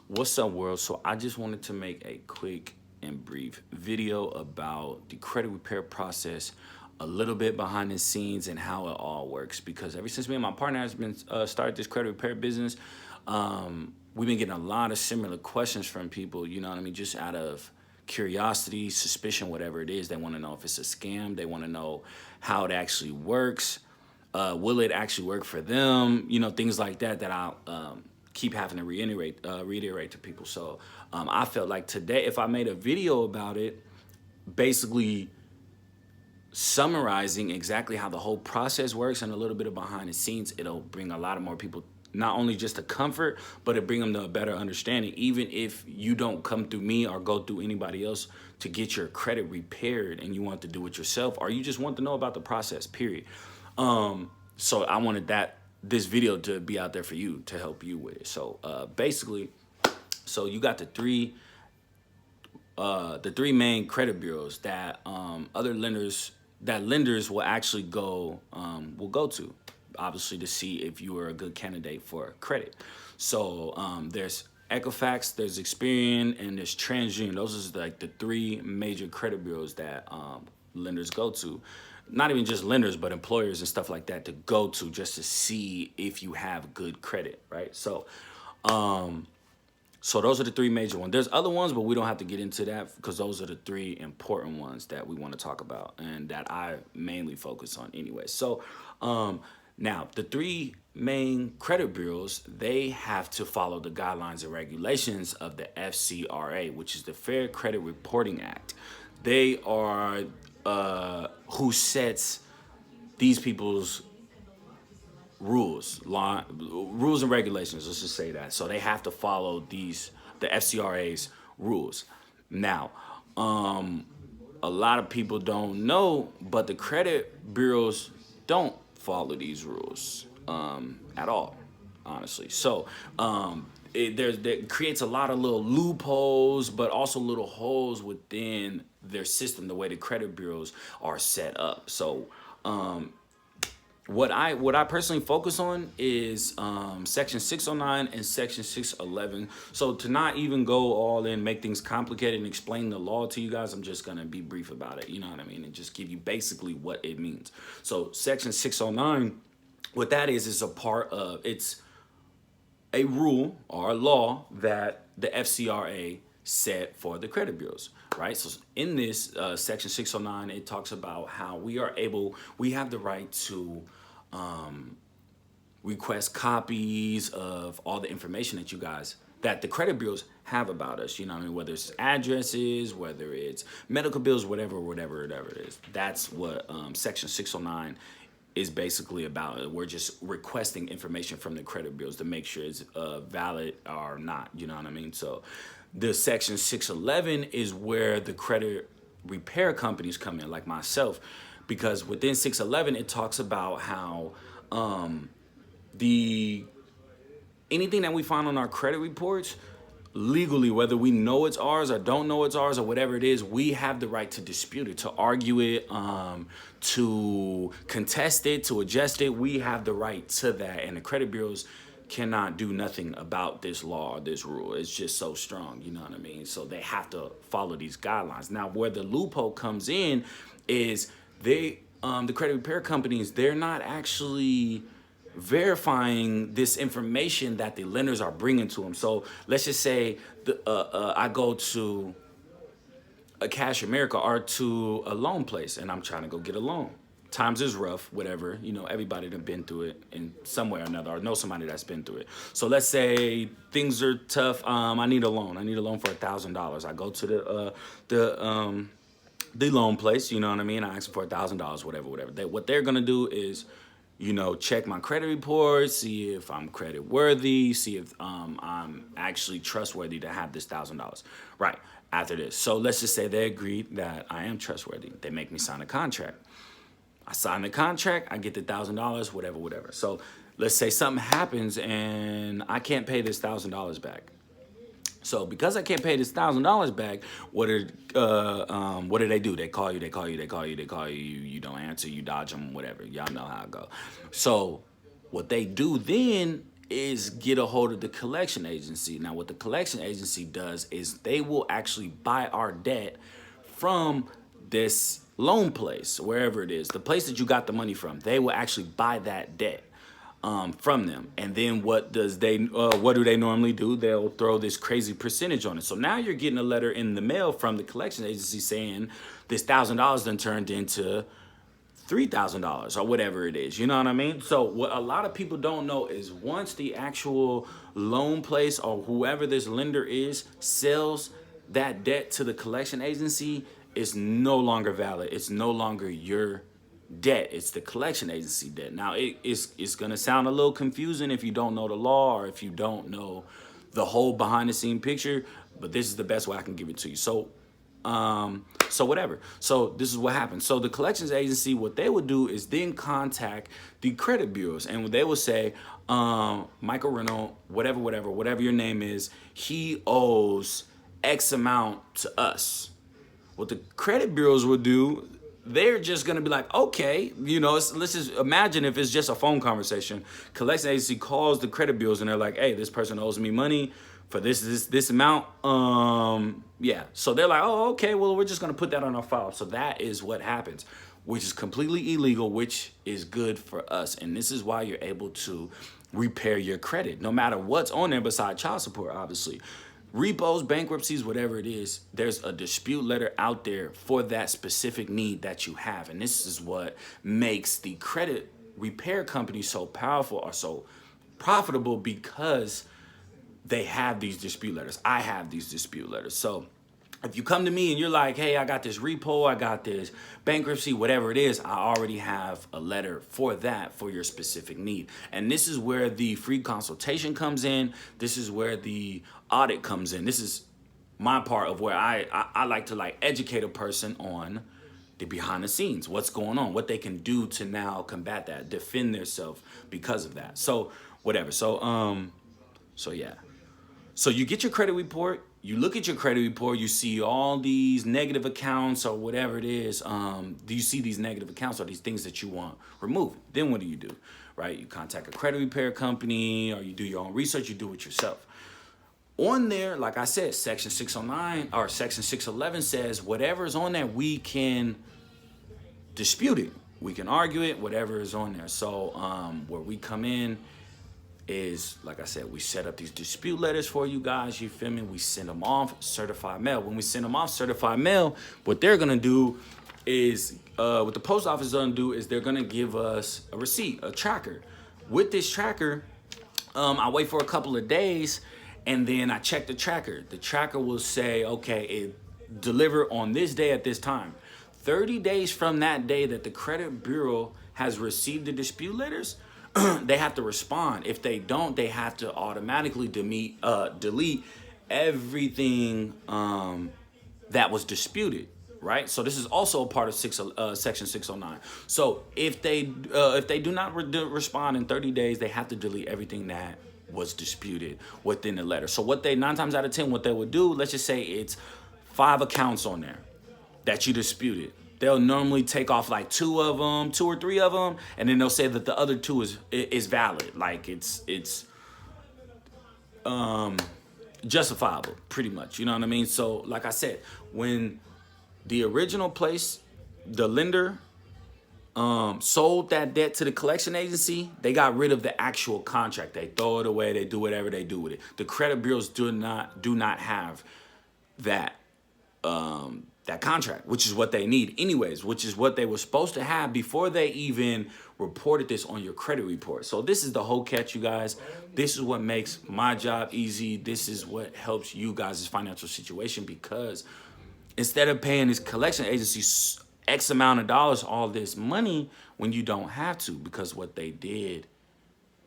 What's up, world? So I just wanted to make a quick and brief video about the credit repair process, a little bit behind the scenes and how it all works. Because ever since me and my partner has been started this credit repair business, we've been getting a lot of similar questions from people. You know what I mean? Just out of curiosity, suspicion, whatever it is, they want to know if it's a scam. They want to know how it actually works. Will it actually work for them? You know, things like that that I keep having to reiterate to people. So I felt like today, if I made a video about it, basically summarizing exactly how the whole process works and a little bit of behind the scenes, it'll bring a lot of more people not only just a comfort, but it bring them to a better understanding. Even if you don't come through me or go through anybody else to get your credit repaired and you want to do it yourself, or you just want to know about the process, period. So I wanted this video to be out there for you to help you with it. So basically, so you got the three main credit bureaus that lenders will actually go to, obviously, to see if you are a good candidate for credit. So there's Equifax, there's Experian, and there's TransUnion. Those are like the three major credit bureaus that lenders go to. Not even just lenders, but employers and stuff like that to go to just to see if you have good credit, right? So those are the three major ones. There's other ones, but we don't have to get into that because those are the three important ones that we want to talk about and that I mainly focus on anyway. So now the three main credit bureaus, they have to follow the guidelines and regulations of the FCRA, which is the Fair Credit Reporting Act. They are who sets these people's rules and regulations. Let's just say that. So they have to follow the FCRA's rules. Now, a lot of people don't know, but the credit bureaus don't follow these rules at all, honestly. So it creates a lot of little loopholes, but also little holes within their system, the way the credit bureaus are set up. So what I personally focus on is Section 609 and Section 611. So to not even go all in, make things complicated and explain the law to you guys, I'm just gonna be brief about it. You know what I mean? And just give you basically what it means. So Section 609, what that is it's a rule or a law that the FCRA set for the credit bureaus, right? So in this Section 609, it talks about how we have the right to request copies of all the information that the credit bureaus have about us. You know what I mean? Whether it's addresses, whether it's medical bills, whatever it is. That's what Section 609 is basically about. We're just requesting information from the credit bureaus to make sure it's valid or not. You know what I mean? So the Section 611 is where the credit repair companies come in, like myself, because within 611 it talks about how anything that we find on our credit reports, legally, whether we know it's ours or don't know it's ours or whatever it is, we have the right to dispute it, to argue it, to contest it, to adjust it. We have the right to that, and the credit bureaus cannot do nothing about this law or this rule. It's just so strong, you know what I mean? So they have to follow these guidelines. Now, where the loophole comes in is the credit repair companies, they're not actually verifying this information that the lenders are bringing to them. So let's just say I go to a Cash America or to a loan place and I'm trying to go get a loan. Times is rough, whatever, you know, everybody done been through it in some way or another, or know somebody that's been through it. So let's say things are tough. I need a loan. I need a loan for $1,000. I go to the loan place, you know what I mean? I ask for $1,000, whatever. What they're gonna do is, you know, check my credit report, see if I'm credit worthy, see if I'm actually trustworthy to have this $1,000. Right, after this. So let's just say they agree that I am trustworthy. They make me sign a contract. I sign the contract, I get the $1,000, whatever. So let's say something happens and I can't pay this $1,000 back. So because I can't pay this $1,000 back, what do they do? They call you. You don't answer. You dodge them. Whatever. Y'all know how it goes. So what they do then is get a hold of the collection agency. Now, what the collection agency does is they will actually buy our debt from this loan place, wherever it is, the place that you got the money from. They will actually buy that debt from them. And then what do they normally do? They'll throw this crazy percentage on it. So now you're getting a letter in the mail from the collection agency saying this $1,000 then turned into $3,000 or whatever it is. You know what I mean? So what a lot of people don't know is once the actual loan place or whoever this lender is sells that debt to the collection agency, it's no longer valid. It's no longer your debt. It's the collection agency debt. Now it's going to sound a little confusing if you don't know the law or if you don't know the whole behind the scene picture, but this is the best way I can give it to you. So whatever. So this is what happens. So the collections agency, what they would do is then contact the credit bureaus, and they will say, Michael Reynolds, whatever your name is, he owes X amount to us. What the credit bureaus will do, they're just going to be like, okay, let's just imagine if it's just a phone conversation. Collection agency calls the credit bureaus and they're like, hey, this person owes me money for this amount. Yeah. So they're like, oh, okay, well, we're just going to put that on our file. So that is what happens, which is completely illegal, which is good for us. And this is why you're able to repair your credit, no matter what's on there besides child support, obviously. Repos, bankruptcies, whatever it is, there's a dispute letter out there for that specific need that you have. And this is what makes the credit repair company so powerful or so profitable, because they have these dispute letters. I have these dispute letters. So if you come to me and you're like, hey, I got this repo, I got this bankruptcy, whatever it is, I already have a letter for that, for your specific need. And this is where the free consultation comes in. This is where the audit comes in. This is my part of where I like to educate a person on the behind the scenes, what's going on, what they can do to now combat that, defend themselves because of that. So whatever. So yeah. So you get your credit report, you look at your credit report, you see all these negative accounts or whatever it is. Do you see these negative accounts or these things that you want removed? Then what do? Right? You contact a credit repair company, or you do your own research, you do it yourself. On there, like I said, Section 609 or Section 611 says whatever is on there, we can dispute it. We can argue it, whatever is on there. So where we come in is, like I said, we set up these dispute letters for you guys, you feel me? We send them off certified mail. When we send them off certified mail, what they're gonna do is, what the post office is gonna do is they're gonna give us a receipt, a tracker. With this tracker, I wait for a couple of days and then I check the tracker. The tracker will say, okay, it delivered on this day at this time. 30 days from that day that the credit bureau has received the dispute letters, they have to respond. If they don't, they have to automatically delete everything that was disputed, right? So this is also a part of Section 609. So if they do not respond in 30 days, they have to delete everything that was disputed within the letter. So what they 9 times out of 10, what they would do, let's just say it's 5 accounts on there that you disputed. They'll normally take off like 2 of them, 2 or 3 of them, and then they'll say that the other 2 is valid, like it's justifiable, pretty much. You know what I mean? So, like I said, when the original place, the lender, sold that debt to the collection agency, they got rid of the actual contract. They throw it away. They do whatever they do with it. The credit bureaus do not have that. That contract, which is what they need anyways, which is what they were supposed to have before they even reported this on your credit report. So this is the whole catch, you guys. This is what makes my job easy. This is what helps you guys' financial situation, because instead of paying this collection agency X amount of dollars, all this money, when you don't have to, because what they did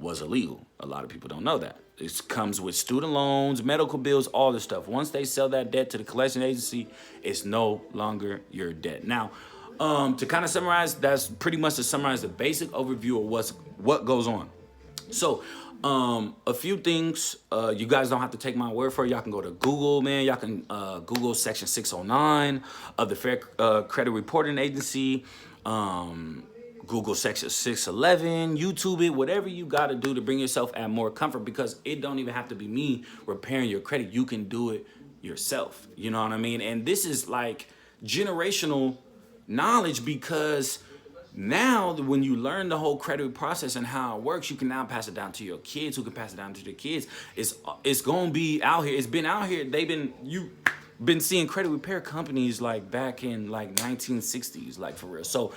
was illegal. A lot of people don't know that. It comes with student loans, medical bills, all this stuff. Once they sell that debt to the collection agency, it's no longer your debt. Now, to kind of summarize, that's pretty much to summarize the basic overview of what goes on. So, a few things, you guys don't have to take my word for it. Y'all can go to Google, man. Y'all can Google Section 609 of the Fair Credit Reporting Agency. Google Section 611, YouTube it, whatever you got to do to bring yourself at more comfort, because it don't even have to be me repairing your credit. You can do it yourself. You know what I mean? And this is like generational knowledge, because now when you learn the whole credit process and how it works, you can now pass it down to your kids, who can pass it down to their kids. It's gonna be out here. It's been out here. You been seeing credit repair companies like back in like 1960s, like for real. So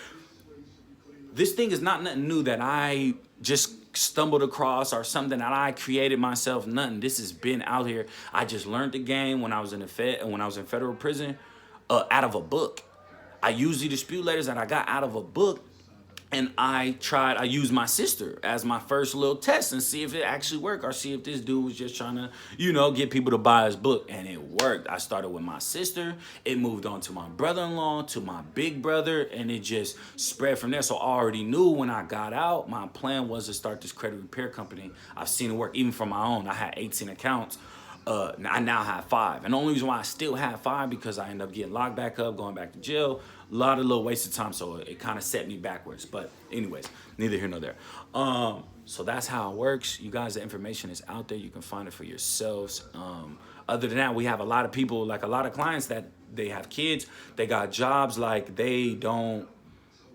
this thing is not nothing new that I just stumbled across or something that I created myself. Nothing. This has been out here. I just learned the game when I was in federal prison, out of a book. I used the dispute letters that I got out of a book, and I used my sister as my first little test and see if it actually worked, or see if this dude was just trying to, get people to buy his book. And it worked. I started with my sister. It moved on to my brother-in-law, to my big brother, and it just spread from there. So I already knew when I got out, my plan was to start this credit repair company. I've seen it work even from my own. I had 18 accounts. I now have 5. And the only reason why I still have 5, because I ended up getting locked back up, going back to jail. A lot of little wasted time, so it kind of set me backwards. But anyways, neither here nor there. So that's how it works. You guys, the information is out there. You can find it for yourselves. Other than that, we have a lot of people, like a lot of clients that they have kids. They got jobs, like they don't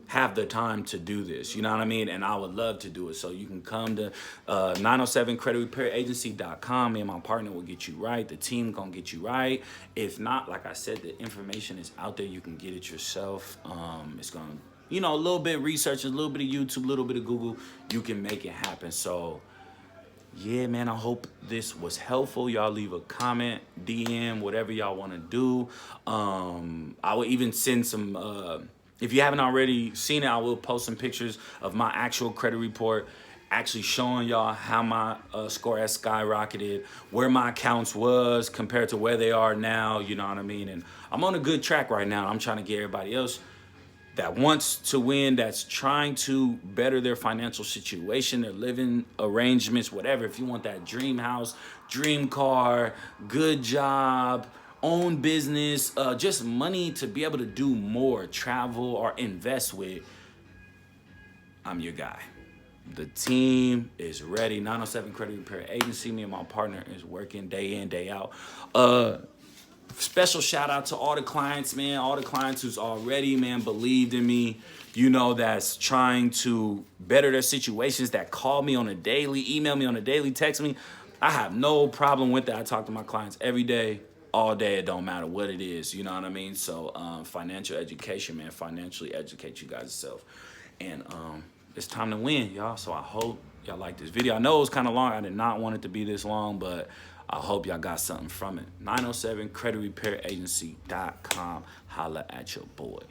have the time to do this, you know what I mean? And I would love to do it. So you can come to 907creditrepairagency.com. Me and my partner will get you right. The team gonna get you right. If not, like I said, the information is out there. You can get it yourself. It's gonna, a little bit of research, a little bit of YouTube, a little bit of Google. You can make it happen. So yeah, man, I hope this was helpful. Y'all leave a comment, DM, whatever y'all want to do. I will even send some, if you haven't already seen it, I will post some pictures of my actual credit report, actually showing y'all how my score has skyrocketed, where my accounts was compared to where they are now, you know what I mean? And I'm on a good track right now. I'm trying to get everybody else that wants to win, that's trying to better their financial situation, their living arrangements, whatever. If you want that dream house, dream car, good job, own business, just money to be able to do more, travel or invest with, I'm your guy. The team is ready. 907 Credit Repair Agency. Me and my partner is working day in, day out. Special shout out to all the clients, man. All the clients who's already, man, believed in me. That's trying to better their situations, that call me on a daily, email me on a daily, text me. I have no problem with that. I talk to my clients every day, all day. It don't matter what it is, you know what I mean? So financial education, man. Financially educate you guys yourself. And it's time to win, y'all. So I hope y'all like this video. I know it was kind of long. I did not want it to be this long, but I hope y'all got something from it. 907creditrepairagency.com. Holla at your boy.